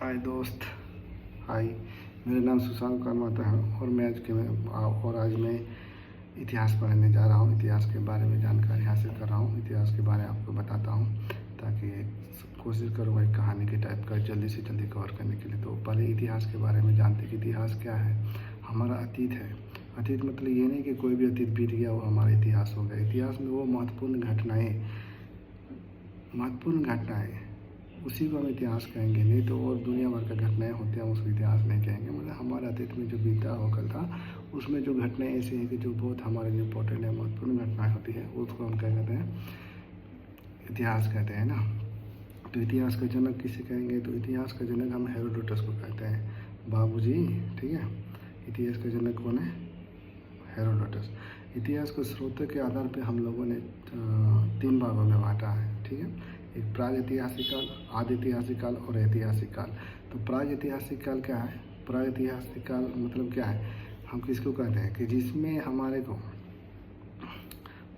हाय दोस्त। हाय, मेरा नाम सुशांत कर्माता है और आज मैं इतिहास पढ़ने जा रहा हूँ। इतिहास के बारे में जानकारी हासिल कर रहा हूँ। इतिहास के बारे में आपको बताता हूँ ताकि कोशिश करो भाई कहानी के टाइप का जल्दी से जल्दी कवर करने के लिए। तो पहले इतिहास के बारे में जानते कि इतिहास क्या है। हमारा अतीत है। अतीत मतलब ये नहीं कि कोई भी अतीत बीत गया वो हमारा इतिहास हो गया। इतिहास में वो महत्वपूर्ण घटनाएँ उसी को हम इतिहास कहेंगे, नहीं तो और दुनिया भर का घटनाएं होती हैं उसको इतिहास नहीं कहेंगे। मतलब हमारे अतीत में जो बीता हो कल था उसमें जो घटनाएं ऐसी हैं कि जो बहुत हमारे लिए इम्पोर्टेंट है, महत्वपूर्ण घटनाएं होती है, उसको हम क्या कहते हैं, इतिहास कहते हैं ना। तो इतिहास का जनक किसे कहेंगे? तो इतिहास का जनक हम हेरोडोटस को कहते हैं। बाबूजी, ठीक है। इतिहास का जनक कौन है? हेरोडोटस। इतिहास को स्रोतों के आधार पर हम लोगों ने 3 भागों में बांटा है, ठीक है। एक प्रागैतिहासिक काल, आदि ऐतिहासिक काल और ऐतिहासिक काल। तो प्रागैतिहासिक काल क्या है? प्रागैतिहासिक काल मतलब क्या है? हम किसको कहते हैं कि जिसमें हमारे को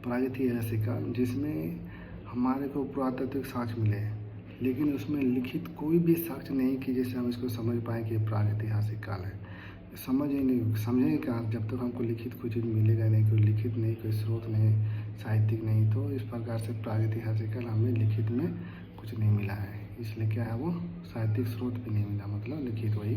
प्रागैतिहासिक काल जिसमें हमारे को पुरातात्विक साक्ष्य मिले हैं, लेकिन उसमें लिखित कोई भी साक्ष्य नहीं कि जैसे हम इसको समझ पाएँ कि प्रागैतिहासिक काल है। समझेंगे क्या जब तक हमको लिखित कोई चीज़ मिलेगा नहीं, कोई लिखित नहीं, कोई स्रोत नहीं, साहित्यिक नहीं। तो इस प्रकार से प्रागैतिहासिक काल हमें लिखित में कुछ नहीं मिला है, इसलिए क्या है वो साहित्यिक स्रोत भी नहीं मिला, मतलब लिखित वही।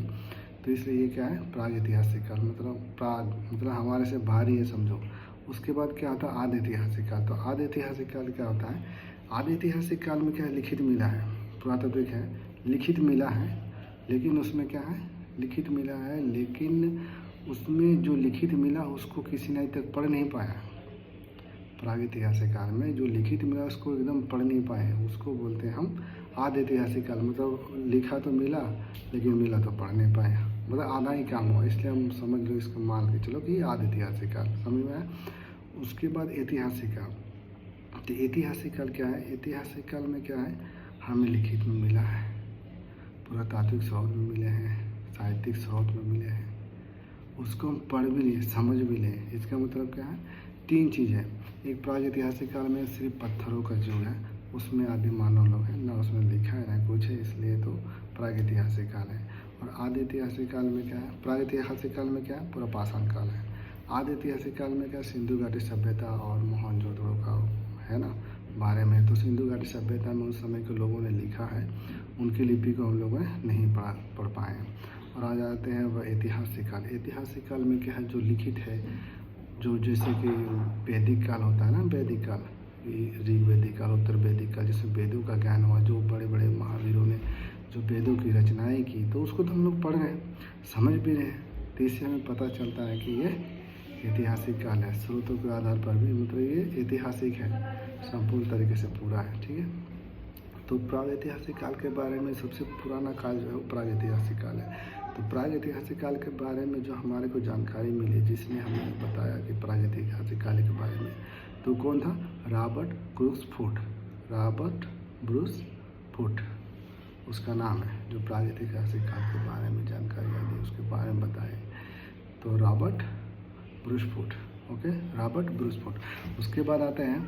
तो इसलिए ये क्या है? प्रागैतिहासिक काल मतलब हमारे से भारी है समझो। उसके बाद क्या आता है? आदि ऐतिहासिक काल। तो आदि ऐतिहासिक काल क्या होता है? आदि ऐतिहासिक काल में क्या है? लिखित मिला है, पुरातात्विक है, लिखित मिला है, लेकिन उसमें क्या है? लिखित मिला है, लेकिन उसमें जो लिखित मिला उसको किसी ने अभी तक पढ़ नहीं पाया। प्रागैतिहासिक काल में जो लिखित मिला उसको एकदम पढ़ नहीं पाए, उसको बोलते हैं हम आदि ऐतिहासिक काल। मतलब लिखा तो मिला लेकिन मिला तो पढ़ नहीं पाया, मतलब आधा ही काम हुआ। इसलिए हम समझ लो, इसको मान के चलो कि आदि ऐतिहासिक काल समझ में आया। उसके बाद ऐतिहासिक काल। तो ऐतिहासिक काल क्या है? ऐतिहासिक काल में क्या है? हमें लिखित में मिला है, पुरातात्विक स्रोत में मिले हैं, साहित्यिक स्रोत में मिले हैं, उसको हम पढ़ भी लिए, समझ भी लें। इसका मतलब क्या है? 3 चीज़ है। एक प्रागैतिहासिक काल में सिर्फ पत्थरों का युग है, उसमें आदि मानव लोग हैं, ना उसमें लिखा है ना कुछ है, इसलिए तो प्रागैतिहासिक काल है। और आदि ऐतिहासिक काल में क्या है? प्रागैतिहासिक काल में क्या है? पूरा पाषाण काल है। आदि ऐतिहासिक काल में क्या? सिंधु घाटी सभ्यता और मोहनजोदड़ो का है ना बारे में। तो सिंधु घाटी सभ्यता में उस समय के लोगों ने लिखा है, उनकी लिपि को हम लोग नहीं पढ़ पाए हैं। और आ जाते हैं वह ऐतिहासिक काल। ऐतिहासिक काल में क्या है? जो लिखित है, जो जैसे कि वैदिक काल होता है ना, वैदिक काल, ऋग वैदिक काल, उत्तर वैदिक काल, जिसमें वेदों का ज्ञान हुआ, जो बड़े बड़े महावीरों ने जो वेदों की रचनाएं की, तो उसको तो हम लोग पढ़ रहे हैं, समझ भी रहे हैं। तो इससे हमें पता चलता है कि ये ऐतिहासिक काल है। स्रोतों के आधार पर भी मतलब ये ऐतिहासिक है, संपूर्ण तरीके से पूरा है, ठीक है। तो प्रागैतिहासिक काल के बारे में सबसे पुराना काल जो है वो प्रागैतिहासिक काल है। तो प्रागैतिहासिक काल के बारे में जो हमारे को जानकारी मिली, जिसने हमें बताया कि प्रागैतिहासिक काल के बारे में, तो कौन था? रॉबर्ट ब्रूस फुट उसका नाम है, जो प्रागैतिहासिक काल के बारे में जानकारी दी, उसके बारे में बताए। तो Robert Bruce foot, okay, Robert Bruce foot. उसके बाद आते हैं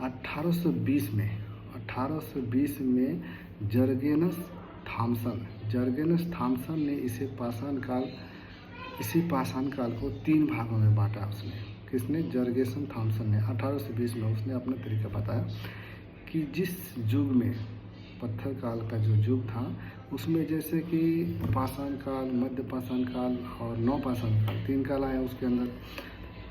1820 में जर्गेनस थॉमसन ने इसी पाषाण काल को 3 भागों में बांटा। उसने, किसने? जर्गेसन थॉमसन ने 1820 में उसने अपना तरीका बताया कि जिस युग में पत्थर काल का जो युग था, उसमें जैसे कि पाषाण काल, मध्य पाषाण काल और नवपाषाण काल, 3 काल आए उसके अंदर।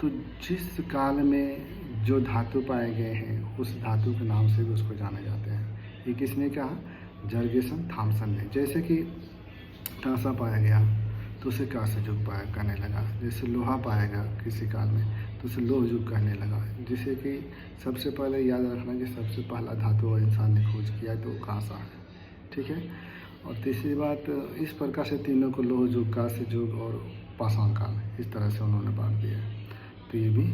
तो जिस काल में जो धातु पाए गए हैं उस धातु के नाम से भी उसको जाने जाते हैं। ये किसने कहा? जर्गेसन थॉमसन ने। जैसे कि कांसा पाया गया तो उसे कांस्य युग कहने लगा। जैसे लोहा पाया गया किसी काल में तो उसे लोह युग कहने लगा। जैसे कि सबसे पहले याद रखना कि सबसे पहला धातु इंसान ने खोज किया तो कांसा है, ठीक है। और तीसरी बात, इस प्रकार से तीनों को लोह युग, कांस्य युग और पाषाण काल, इस तरह से उन्होंने बांट दिया। तो ये भी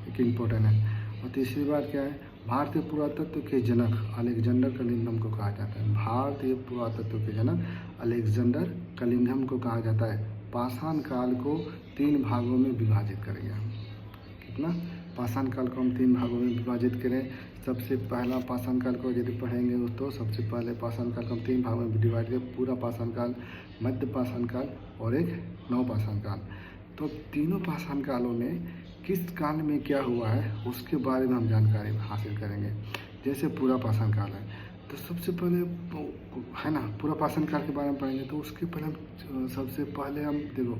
एक इम्पोर्टेंट है। और तीसरी बात क्या है? भारतीय पुरातत्व के जनक अलेक्जेंडर कनिंघम को कहा जाता है। भारतीय पुरातत्व के जनक अलेक्जेंडर कनिंघम को कहा जाता है। पाषाण काल को 3 भागों में विभाजित करेंगे हम। कितना? पाषाण काल को हम 3 भागों में विभाजित करें। सबसे पहला पाषाण काल को यदि पढ़ेंगे तो सबसे पहले पाषाण काल को हम 3 भागों में डिवाइड करें, पूरा पाषाण काल, मध्य पाषाण काल और एक नव पाषाण काल। तो तीनों पाषाण कालों में किस काल में क्या हुआ है उसके बारे में हम जानकारी हासिल करेंगे। जैसे पूरा पाषाण काल है तो सबसे पहले है ना, पूरा पाषाण काल के बारे में पढ़ेंगे तो उसके पहले हम सबसे पहले हम देखो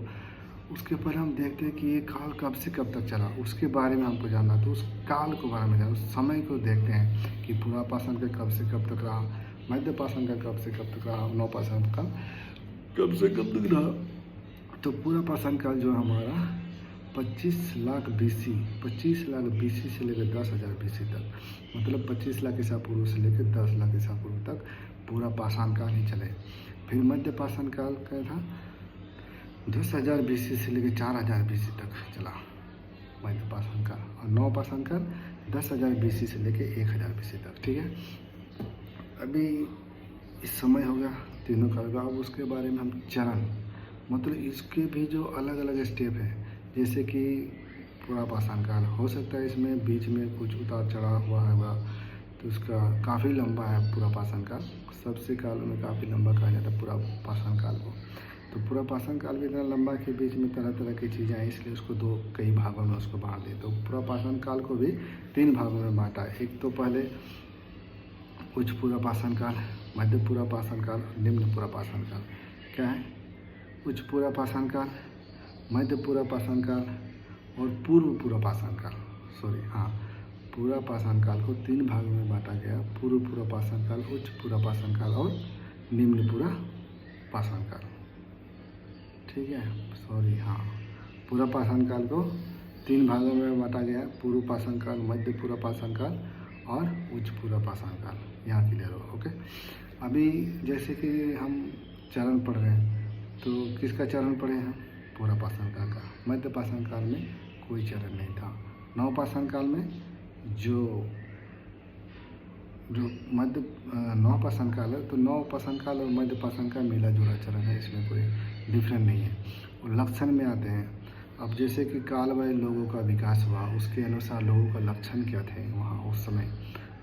उसके पहले हम देखते हैं कि ये काल कब से कब तक चला, उसके बारे में हमको जानना। तो उस काल के बारे में जानना, उस समय को देखते हैं कि पूरा पाषाण काल कब से कब तक रहा, मध्य पाषाण काल कब से कब तक रहा, नव पाषाण काल कब से कब तक रहा। तो पूरा पाषाण काल जो हमारा 25 लाख BC, 25 लाख BC से लेकर 10,000 BC तक, मतलब 25 लाख ईसा पूर्व से लेकर 10 लाख ईसा पूर्व तक पूरा पाषाण काल ही चले। फिर मध्य पाषाण काल क्या था, 10,000 BC से लेकर 4,000 BC तक चला मध्य पाषाण काल, और नव पाषाण काल 10,000 BC से लेकर 1,000 BC तक। ठीक है, अभी इस समय हो गया तीनों काल का। अब उसके बारे में हम चरण, मतलब इसके भी जो अलग अलग स्टेप है, जैसे कि पूरा पाषाण काल हो सकता है इसमें बीच में कुछ उतार चढ़ाव हुआ होगा, तो उसका काफ़ी लंबा है पूरा पाषाण काल, सबसे कालों में काफ़ी लंबा कहा जाता है पूरा पाषाण काल को। तो पूरा पाषाण काल भी इतना लंबा कि बीच में तरह तरह की चीज़ें हैं, इसलिए उसको कई भागों में उसको बांट दिए। तो पूरा पाषाण काल को भी 3 भागों में बांटा है। एक तो पहले उच्च पूरा पाषाण काल, मध्य पूरा पाषाण काल, निम्न पूरा पाषाण काल। क्या है, उच्च पूरा पाषाण काल, मध्य पूरा पाषाण काल और पूर्व पूरा पाषाण काल। पूरा पाषाण काल को 3 भागों में बांटा गया, पूर्व पूरा पाषाण काल, उच्च पूरा पाषाण काल और निम्न पूरा पाषाण काल। ठीक है, पूरा पाषाण काल को 3 भागों में बांटा गया, पूर्व पाषाण काल, मध्य पूरा पाषाण काल और उच्च पूरा पाषाण काल। यहाँ क्लियर हो। ओके, अभी जैसे कि हम चरण पढ़ रहे हैं, तो किसका चरण पढ़े हैं, पूरा पाषाण काल का। मध्य पाषाण काल में कोई चरण नहीं था। नव पाषाण काल में जो नव पाषाण काल है, तो नव पाषाण काल और मध्य पाषाण का मिला जुला चरण है, इसमें कोई डिफरेंट नहीं है। और लक्षण में आते हैं, अब जैसे कि कालमय लोगों का विकास हुआ, उसके अनुसार लोगों का लक्षण क्या थे वहाँ उस समय।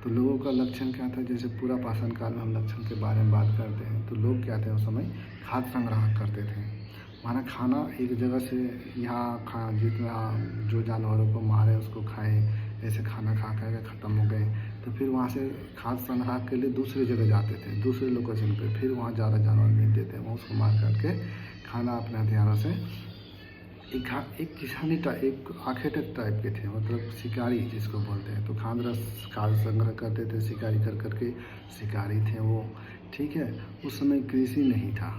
तो लोगों का लक्षण क्या था, जैसे पूरा पाषाण काल में हम लक्षण के बारे में बात करते हैं, तो लोग क्या थे उस समय, खाद्य संग्रह करते थे। माना खाना एक जगह से यहाँ जितना जो जानवरों को मारे उसको खाए, ऐसे खाना खा कर ख़त्म हो गए, तो फिर वहाँ से खाद्य संग्रह के लिए दूसरी जगह जाते थे, दूसरे लोकेशन पे, फिर वहाँ ज़्यादा जानवर मिलते थे, वहाँ उसको मार करके खाना अपने हथियारों से। एक किसानी एक आखेटक टाइप के थे, मतलब शिकारी जिसको बोलते हैं। तो खाद्य संग्रह करते थे, शिकारी कर करके शिकारी थे वो। ठीक है, उस समय कृषि नहीं था,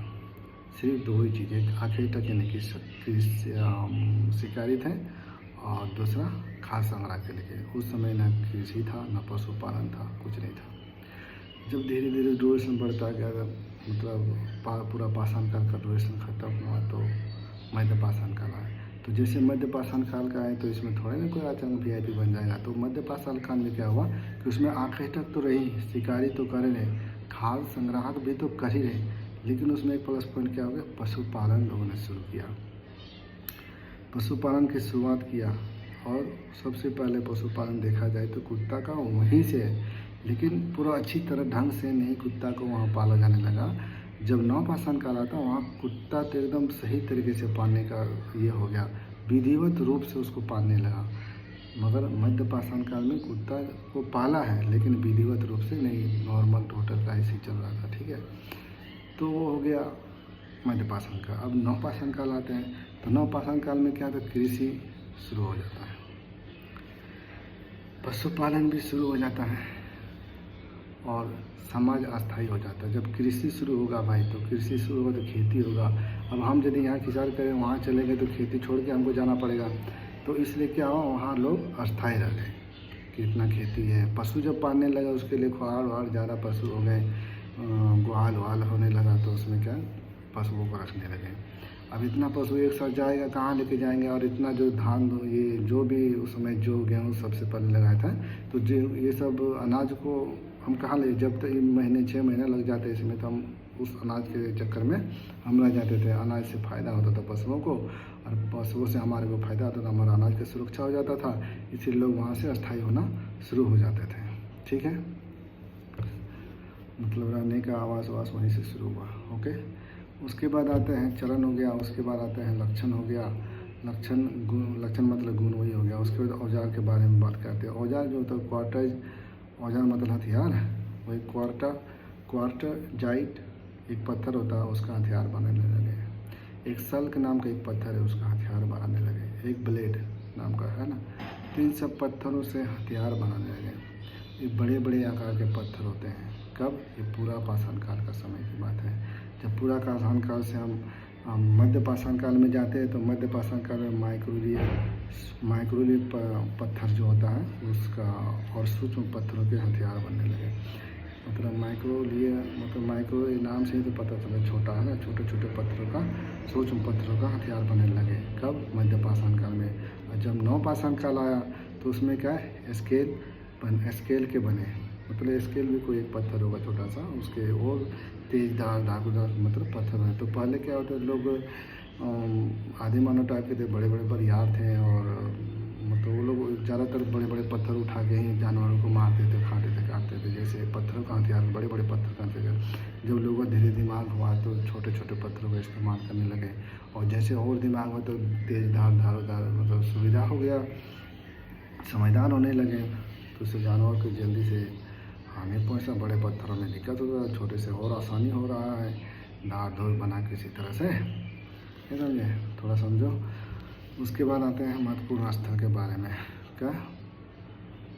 सिर्फ 2 ही चीज़ें, आखेटक यानी कि शिकारी थे और दूसरा खाद्य संग्रह के लिए। उस समय न कृषि था, न पशुपालन था, कुछ नहीं था। जब धीरे धीरे ड्यूरेशन बढ़ता गया, मतलब पूरा पाषाण काल का ड्यूरेशन खत्म हुआ, तो मध्य पाषाण काल आया। तो जैसे मध्य पाषाण काल का है, तो इसमें थोड़े ना कोई अचानक VIP बन जाएगा। तो मध्य पाषाण काल में क्या हुआ कि उसमें आखेटक तो रही, शिकारी तो कर रहे, खाद्य संग्राहक भी तो कर ही रहे, लेकिन उसमें एक प्लस पॉइंट क्या हो गया, पशुपालन लोगों ने शुरू किया, पशुपालन की शुरुआत किया। और सबसे पहले पशुपालन देखा जाए तो कुत्ता का वहीं से, लेकिन पूरा अच्छी तरह ढंग से नहीं, कुत्ता को वहाँ पाला जाने लगा। जब नव पाषाण काल आता, वहाँ कुत्ता तो एकदम सही तरीके से पालने का ये हो गया, विधिवत रूप से उसको पालने लगा। मगर मध्य पाषाण काल में कुत्ता को पाला है, लेकिन विधिवत रूप से नहीं, नॉर्मल टोटल का ऐसे ही चल रहा था। ठीक है, तो वो हो गया मध्य पाषाण काल। अब नव पाषाण काल आते हैं, तो नव पाषाण काल में क्या था, कृषि शुरू हो जाता है, पशुपालन भी शुरू हो जाता है और समाज अस्थायी हो जाता है। जब कृषि शुरू होगा भाई, तो कृषि शुरू होगा तो खेती होगा। अब हम यदि यहाँ किसान करें, वहाँ चले गए तो खेती छोड़ के हमको जाना पड़ेगा। तो इसलिए क्या हुआ, वहाँ लोग अस्थायी रह गए कि इतना खेती है। पशु जब पालने लगा, उसके लिए खुआड़ वहाड़ ज़्यादा पशु हो गए, गुहाल वहाल होने लगा, तो उसमें क्या पशुओं को रखने लगे। अब इतना पशु एक साथ जाएगा, कहाँ लेके जाएंगे, और इतना जो धान, ये जो भी उस समय जो गेहूँ सबसे पहले लगाया था, तो जो ये सब अनाज को हम कहाँ ले, जब तक 6 महीने लग जाते इसमें, तो हम उस अनाज के चक्कर में हम रह जाते थे। अनाज से फ़ायदा होता था पशुओं को, और पशुओं से हमारे को फ़ायदा होता था, हमारा अनाज की सुरक्षा हो जाता था, इसीलिए लोग वहाँ से अस्थायी होना शुरू हो जाते थे। ठीक है, मतलब रहने का आवास वास वहीं से शुरू हुआ। ओके, उसके बाद आते हैं चरण हो गया, उसके बाद आते हैं लक्षण हो गया। लक्षण गुण, लक्षण मतलब गुण वही हो गया। उसके बाद औजार के बारे में बात करते हैं। औजार जो होता है क्वार्टाइज, औजार मतलब हथियार है, वही क्वार्टाजाइट एक पत्थर होता है, उसका हथियार बनाने लगे। एक सल्क नाम का एक पत्थर है, उसका हथियार बनाने लगे। एक ब्लेड नाम का है ना, तो इन सब पत्थरों से हथियार बनाने लगे। ये बड़े बड़े आकार के पत्थर होते हैं। कब? ये पूरा पाषाण काल का समय की बात है। जब पूरा पाषाण काल से हम मध्य पाषाण काल में जाते हैं, तो मध्य पाषाण काल में माइक्रोलिथ पत्थर जो होता है उसका और सूक्ष्म पत्थरों के हथियार बनने लगे। मतलब माइक्रो नाम से ही तो पता चला, छोटा है ना, छोटे छोटे पत्थरों का, सूक्ष्म पत्थरों का हथियार बनने लगे। कब? मध्य पाषाण काल में। और जब नव पाषाण काल आया तो उसमें क्या है, स्केल के बने। मतलब स्केल भी कोई एक पत्थर होगा छोटा सा, उसके और तेज धाकूदार मतलब पत्थर है। तो पहले क्या होता है, लोग आदि मानव टाइप के थे, बड़े बड़े बरियार थे, और मतलब वो लोग ज़्यादातर बड़े बड़े पत्थर उठा के ही जानवरों को मारते थे, खाते थे, काटते थे। जैसे पत्थरों का हथियार, बड़े बड़े पत्थर का हथियार। जब लोगों का धीरे दिमाग हुआ तो छोटे छोटे पत्थरों का इस्तेमाल करने लगे, और जैसे और दिमाग हुआ तो तेज धारदार मतलब सुविधा हो गया, समझदार होने लगे, तो उससे जानवर को जल्दी से हानि पहुँचा। बड़े पत्थरों में दिक्कत हो रहा है, छोटे से और आसानी हो रहा है, धार धूर बना किसी तरह से, समझे, थोड़ा समझो। उसके बाद आते हैं महत्वपूर्ण स्थल के बारे में। क्या?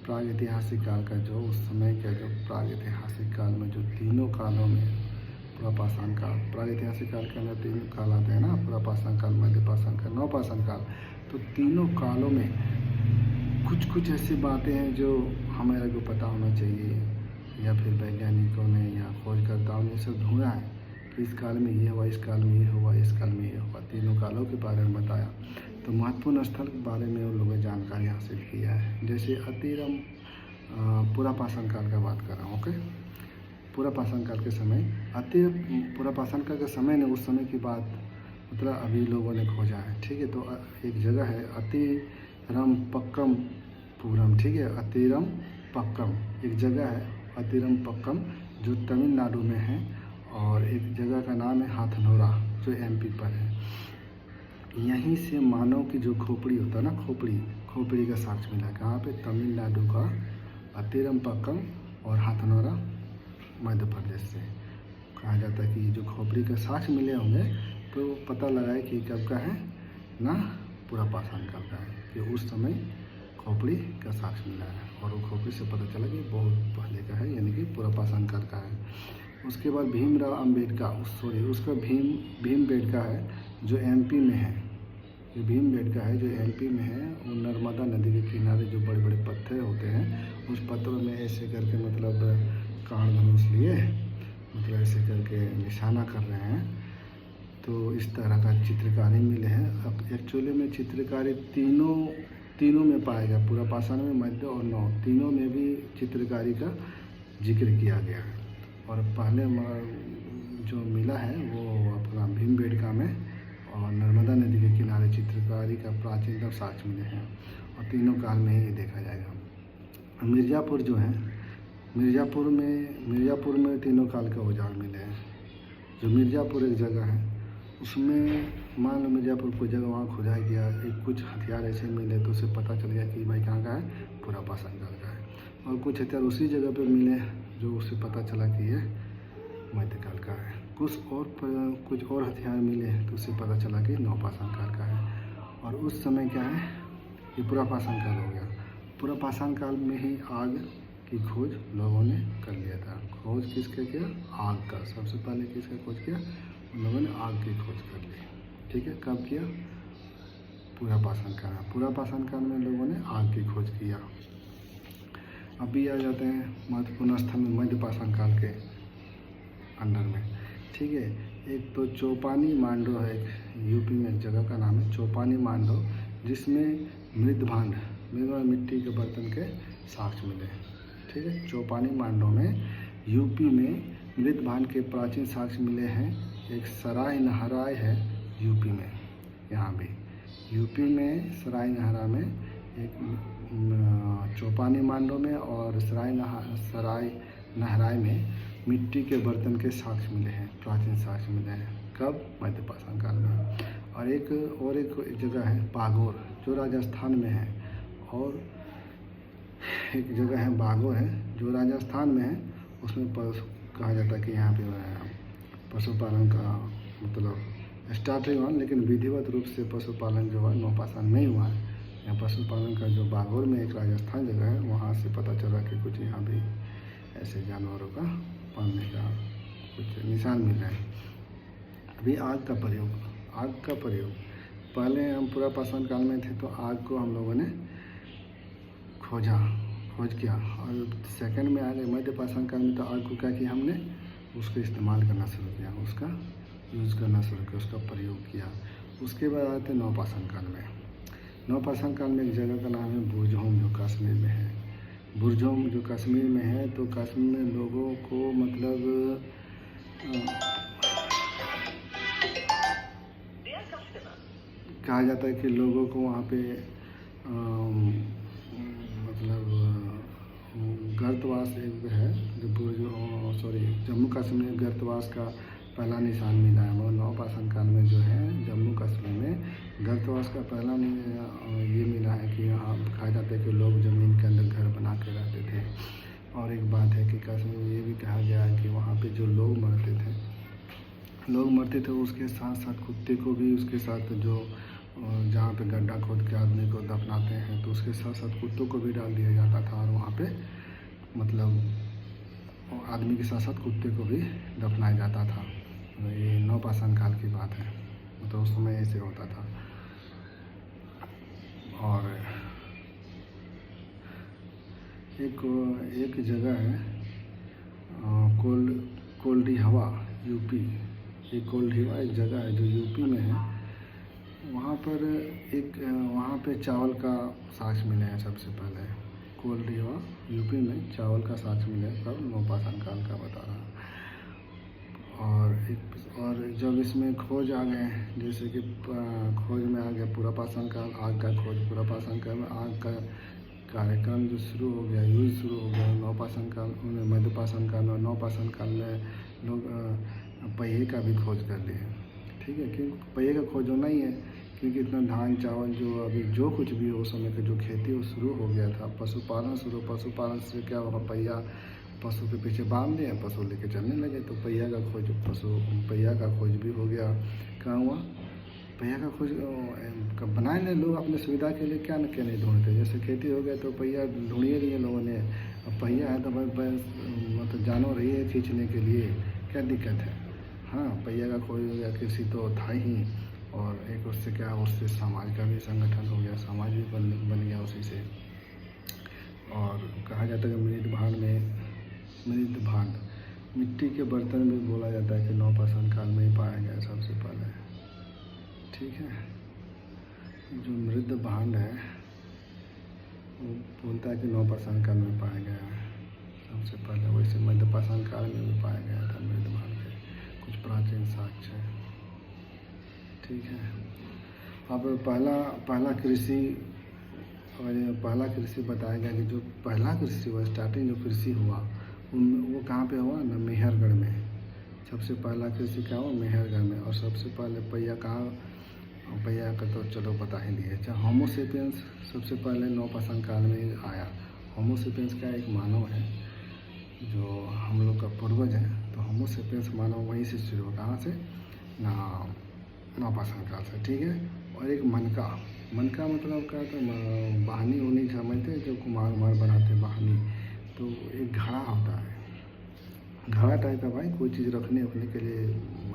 प्रागैतिहासिक काल का, जो उस समय का जो प्रागैतिहासिक काल में जो तीनों कालों में, पूरा पाषाण काल, प्रागैतिहासिक काल के अंदर 3 काल आते हैं ना, पूरा पाषाण काल, मध्य पाषाण काल, नव पाषाण काल। तो तीनों कालों में कुछ ऐसी बातें हैं जो हमारे को पता होना चाहिए, या फिर वैज्ञानिकों ने या खोजकर्ताओं ने सब ढूंढा है कि इस काल में ये हुआ, इस काल में ये हुआ, इस काल में ये हुआ। तीनों कालों के बारे में बताया। तो महत्वपूर्ण स्थल के बारे में उन लोगों ने जानकारी हासिल किया है। जैसे अतिरम, पूरा पाषाण काल का बात कर रहा हूँ। ओके, पूरा पाषाण काल के समय, पूरा पाषाण काल के समय ने, उस समय की बात मतलब अभी लोगों ने खोजा है। ठीक है, तो एक जगह है अतिरम पक्कम पूरम। ठीक है, अतिरम पक्कम एक जगह है, अतिरम पक्कम, जो तमिलनाडु में है। और एक जगह का नाम है हाथनोरा, जो एमपी पर है। यहीं से मानव की जो खोपड़ी होता है ना, खोपड़ी का साक्ष्य मिला। कहाँ पे? तमिलनाडु का अतिरम पक्कम और हाथनोरा, मध्य प्रदेश से। कहा जाता है कि जो खोपड़ी का साक्ष्य मिले होंगे, तो पता लगा है कि कब का है ना, पूरा पाषाण काल का है, कि उस समय खोपड़ी का साक्ष्य मिला है। और वो खोपड़ी से पता चला कि बहुत पहले का है, यानी कि पूरा पाषाण काल का है। उसके बाद भीमराव अम्बेडका, उसका भीमबेटका है, जो एमपी में है। ये भीमबेटका है जो एमपी में है। वो नर्मदा नदी के किनारे जो बड़े बड़े पत्थर होते हैं, उस पत्थरों में ऐसे करके मतलब कांड धनुष लिए, मतलब ऐसे करके निशाना कर रहे हैं। तो इस तरह का चित्रकारी मिले हैं। अब एक्चुअली में चित्रकारी तीनों में पाएगा, पूरा पाषाण में, मध्य और नव, तीनों में भी चित्रकारी का जिक्र किया गया है। और पहले जो मिला है वो अपना भीमबेटका में और नर्मदा नदी के किनारे चित्रकारी का प्राचीनतम साक्ष्य मिले हैं, और तीनों काल में ही ये देखा जाएगा। मिर्ज़ापुर जो है, मिर्ज़ापुर में तीनों काल के औजार मिले हैं। जो मिर्ज़ापुर एक जगह है, उसमें मान लो मिर्ज़ापुर कोई जगह वहाँ खुदाई किया, एक कुछ हथियार ऐसे मिले, तो उसे पता चल गया कि भाई कहाँ का है, पूरा पाषाण काल का है। और कुछ हथियार उसी जगह पे मिले जो उसे पता चला कि ये मध्यकाल का है। कुछ और हथियार मिले तो उसे पता चला कि नव पाषाण काल का है। और उस समय क्या है, ये पूरा पाषाण काल हो गया। पूरा पाषाण काल में ही आग की खोज लोगों ने कर लिया था। खोज किसका किया? आग का। सबसे पहले किसका खोज किया? उन लोगों ने आग की खोज कर ली। ठीक है, कब किया? पूरा पाषाण काल। पूरा पाषाण काल में लोगों ने आग की खोज किया। अभी आ जाते हैं महत्वपूर्ण स्थल में मध्य पाषाण काल के अंडर में। ठीक है, एक तो चौपानी मांडो है, यूपी में एक जगह का नाम है चौपानी मांडो, जिसमें मृदभांड मिट्टी के बर्तन के साक्ष्य मिले। ठीक है, चौपानी मांडो में यूपी में मृदभांड के प्राचीन साक्ष्य मिले हैं। एक सराय नहराय है यूपी में, यहाँ भी यूपी में सराय नहरा में एक चौपानी मांडो में और सराय नहराई में मिट्टी के बर्तन के साक्ष्य मिले हैं, प्राचीन साक्ष्य मिले हैं। कब? मध्य पाषाण काल में। और एक जगह है बागोर, जो राजस्थान में है, और एक जगह है बागोर है जो राजस्थान में है। उसमें कहा जाता है कि यहाँ पे पशुपालन का मतलब स्टार्टिंग हुआ, लेकिन विधिवत रूप से पशुपालन जो है नौपाषाण में ही हुआ है। यहाँ पशुपालन का जो बागोर में एक राजस्थान जगह है, वहाँ से पता चला कि कुछ यहाँ भी ऐसे जानवरों का पालने का कुछ निशान मिल रहे हैं। अभी आग का प्रयोग पहले हम पूरा पाषाण काल में थे तो आग को हम लोगों ने खोज किया, और सेकंड में आ गए मध्य पाषाण काल में तो आग को क्या किया हमने, उसको इस्तेमाल करना शुरू किया, उसका यूज़ करना शुरू किया, उसका प्रयोग किया। उसके बाद आते नवपाषाण काल में। नवपाषाण काल में एक जगह का नाम है बुरजहोम, जो कश्मीर में है। बुरजहोम जो कश्मीर में है, तो कश्मीर में लोगों को मतलब कहा जाता है कि लोगों को वहाँ पे मतलब गर्तवास एक है, जो जम्मू कश्मीर में गर्तवास का पहला निशान मिला है। और नवपाषाण काल में जो है जम्मू कश्मीर में गर्तवास का पहला ये मिला है कि यहाँ कहा जाता है कि लोग ज़मीन के अंदर घर बना के रहते थे। और एक बात है कि कश्मीर में ये भी कहा गया है कि वहाँ पे जो लोग मरते थे उसके साथ साथ कुत्ते को भी, उसके साथ जो जहाँ पे गड्ढा खोद के आदमी को दफनाते हैं तो उसके साथ साथ कुत्तों को भी डाल दिया जाता था, और वहाँ पे मतलब आदमी के साथ साथ कुत्ते को भी दफनाया जाता था। ये नवपाषाण काल की बात है, मतलब उस समय ऐसे होता था। और एक जगह है कोल्डीहवा, यूपी। ये कोल्डीहवा एक जगह है जो यूपी में है। वहाँ पे चावल का साक्ष्य मिले हैं सबसे पहले। कोल्डीहवा यूपी में चावल का साक्ष्य मिले हैं, तब नवपाषाण काल का बता रहा। और जब इसमें खोज आ गए, जैसे कि खोज में आ गया पूरा पाषाण काल, आग का खोज, पूरा पाषाण काल में आग का कार्यक्रम जो शुरू हो गया, यूज शुरू हो गया। नवपाषाण काल में, मध्य पाषाण काल में, नवपाषाण काल में लोग पहिए का भी खोज कर लिए। ठीक है, क्योंकि पहिए का खोज होना ही है, क्योंकि इतना धान चावल जो अभी जो कुछ भी उस समय का जो खेती वो शुरू हो गया था। पशुपालन से क्या होगा, पहिया पशु के पीछे बांध दिए, पशु लेके चलने लगे, तो पहिया का खोज भी हो गया। कहाँ हुआ? पहिया का खोज बनाए नहीं लोग अपने सुविधा के लिए, क्या नहीं ढूंढते। जैसे खेती हो गया तो पहिया ढूंढिए लिए लोगों ने। अब पहिया है तो भाई मतलब जानवर ही है खींचने के लिए, क्या दिक्कत है। हाँ, पहिया का खोज हो गया, कृषि तो था ही। और एक उससे समाज का भी संगठन हो गया, समाज भी बन गया उसी से। और कहा जाता है कि मृद भांड मिट्टी के बर्तन में बोला जाता है कि नवपाषाण काल में ही पाया गया सबसे पहले। ठीक है, जो मृद भांड है वो बोलता है कि नवपाषाण काल में पाया गया है सबसे पहले। वैसे मध्य पाषाण काल में भी पाया गया था मृद भांड के कुछ प्राचीन साक्ष्य है। ठीक है, अब पहला कृषि बताया गया कि जो पहला कृषि हुआ, स्टार्टिंग जो कृषि हुआ वो कहाँ पे हुआ ना, मेहरगढ़ में। सबसे पहला कृषि क्या हुआ, मेहरगढ़ में। और सबसे पहले पहिया का तो चलो बता ही दिए। अच्छा, होमो सेपियंस सबसे पहले नवपाषाण काल में आया। होमो सेपियंस का एक मानव है जो हम लोग का पूर्वज है, तो होमो सेपियंस मानव वहीं से शुरू हुआ, कहाँ से ना, नवपाषाण काल से। ठीक है, और एक मनका मतलब क्या था, बहानी होनी समझते हैं, जो कुम्हार बनाते बहानी, तो एक घड़ा होता है, घड़ा टाइप का भाई, कोई चीज़ रखने के लिए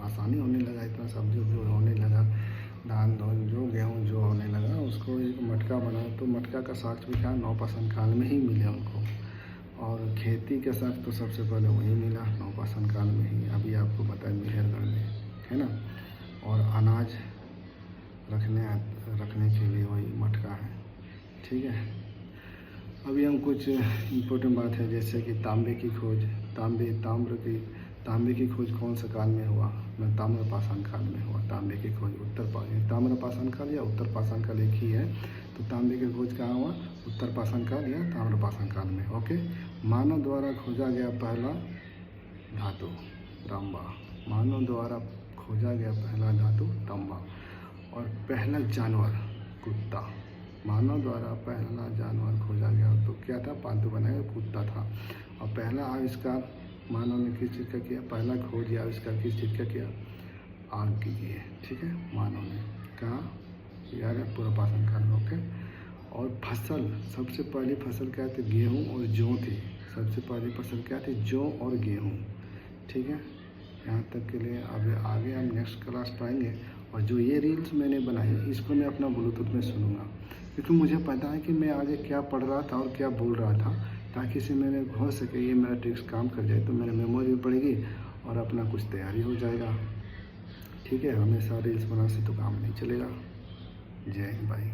आसानी होने लगा, इतना सब्जी होने लगा, धान जो गेहूँ जो होने लगा, उसको एक मटका बना। तो मटका का साक्ष्य भी क्या नवपाषाण काल में ही मिला उनको। और खेती के साक्ष्य तो सबसे पहले वही मिला नवपाषाण काल में ही, अभी आपको बताया मेहरगढ़ में, है ना। और अनाज रखने के लिए वही मटका है। ठीक है, अभी हम कुछ इम्पोर्टेंट बात है, जैसे कि तांबे की खोज। तांबे की खोज कौन से काल में हुआ, ताम्रपाषाण काल में हुआ तांबे की खोज। ताम्रपाषाण काल या उत्तर पाषाण काल एक ही है। तो तांबे की खोज कहाँ हुआ? उत्तर पाषाण काल या ताम्र पाषाण काल में। ओके, मानव द्वारा खोजा गया पहला धातु तांबा। मानव द्वारा खोजा गया पहला धातु तांबा। और पहला जानवर कुत्ता। मानव द्वारा पहला जानवर खोजा गया तो क्या था? पालतू बनाया कुत्ता था। और पहला आविष्कार मानव ने किस चीज़ का किया? पहला खोज या आविष्कार किस चीज़ का किया? आग की की है। ठीक है, मानव ने कहा यार पूरा पाषाण काल में। ओके, और फसल, सबसे पहली फसल क्या थी? गेहूँ और जौ थी। सबसे पहली फसल क्या थी? जौ और गेहूँ। ठीक है, यहाँ तक के लिए। अब आगे हम नेक्स्ट क्लास पाएंगे। और जो ये रील्स मैंने बनाई इसको मैं अपना ब्लूटूथ में सुनूंगा, क्योंकि मुझे पता है कि मैं आगे क्या पढ़ रहा था और क्या बोल रहा था, ताकि इसे मैंने हो सके ये मेरा ट्रिक्स काम कर जाए तो मेरे मेमोरी में पड़ेगी और अपना कुछ तैयारी हो जाएगा। ठीक है, हमेशा रील्स बनाने से तो काम नहीं चलेगा। जय हिंद भाई।